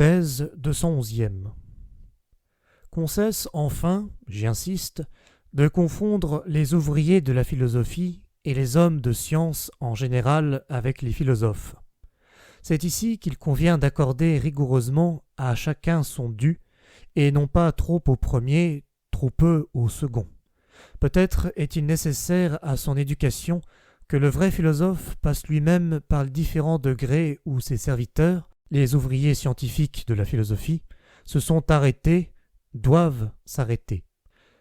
Thèse 211e. Qu'on cesse enfin, j'y insiste, de confondre les ouvriers de la philosophie et les hommes de science en général avec les philosophes. C'est ici qu'il convient d'accorder rigoureusement à chacun son dû, et non pas trop au premier, trop peu au second. Peut-être est-il nécessaire à son éducation que le vrai philosophe passe lui-même par les différents degrés où ses serviteurs, les ouvriers scientifiques de la philosophie, se sont arrêtés, doivent s'arrêter.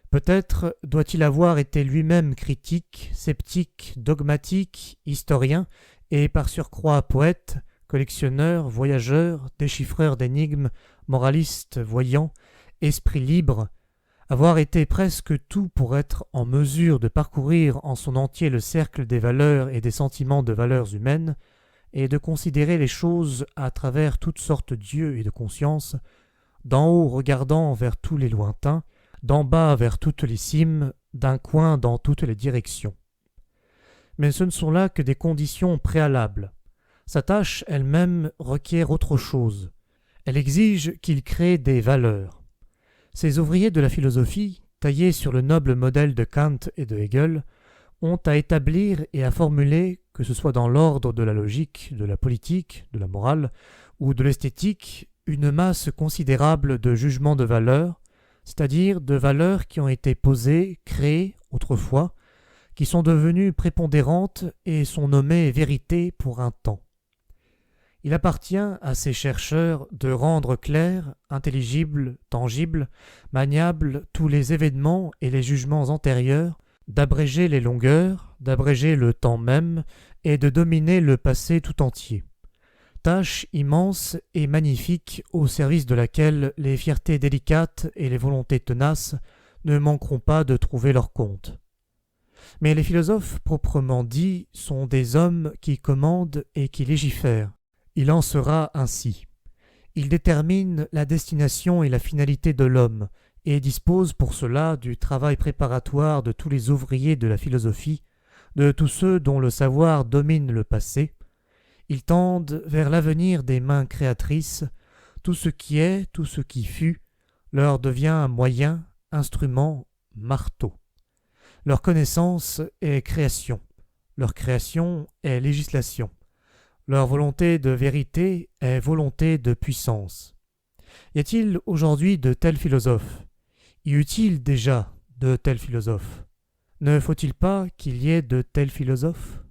Peut-être doit-il avoir été lui-même critique, sceptique, dogmatique, historien, et par surcroît poète, collectionneur, voyageur, déchiffreur d'énigmes, moraliste, voyant, esprit libre, avoir été presque tout pour être en mesure de parcourir en son entier le cercle des valeurs et des sentiments de valeurs humaines, et de considérer les choses à travers toutes sortes d'yeux et de consciences, d'en haut regardant vers tous les lointains, d'en bas vers toutes les cimes, d'un coin dans toutes les directions. Mais ce ne sont là que des conditions préalables. Sa tâche elle-même requiert autre chose. Elle exige qu'il crée des valeurs. Ces ouvriers de la philosophie, taillés sur le noble modèle de Kant et de Hegel, ont à établir et à formuler, que ce soit dans l'ordre de la logique, de la politique, de la morale ou de l'esthétique, une masse considérable de jugements de valeur, c'est-à-dire de valeurs qui ont été posées, créées autrefois, qui sont devenues prépondérantes et sont nommées vérités pour un temps. Il appartient à ces chercheurs de rendre clairs, intelligibles, tangibles, maniables tous les événements et les jugements antérieurs, d'abréger les longueurs, d'abréger le temps même et de dominer le passé tout entier. Tâche immense et magnifique au service de laquelle les fiertés délicates et les volontés tenaces ne manqueront pas de trouver leur compte. Mais les philosophes proprement dits sont des hommes qui commandent et qui légifèrent. Il en sera ainsi. Ils déterminent la destination et la finalité de l'homme et disposent pour cela du travail préparatoire de tous les ouvriers de la philosophie, de tous ceux dont le savoir domine le passé. Ils tendent vers l'avenir des mains créatrices. Tout ce qui est, tout ce qui fut, leur devient un moyen, instrument, marteau. Leur connaissance est création. Leur création est législation. Leur volonté de vérité est volonté de puissance. Y a-t-il aujourd'hui de tels philosophes? Y eut-il déjà de tels philosophes? Ne faut-il pas qu'il y ait de tels philosophes?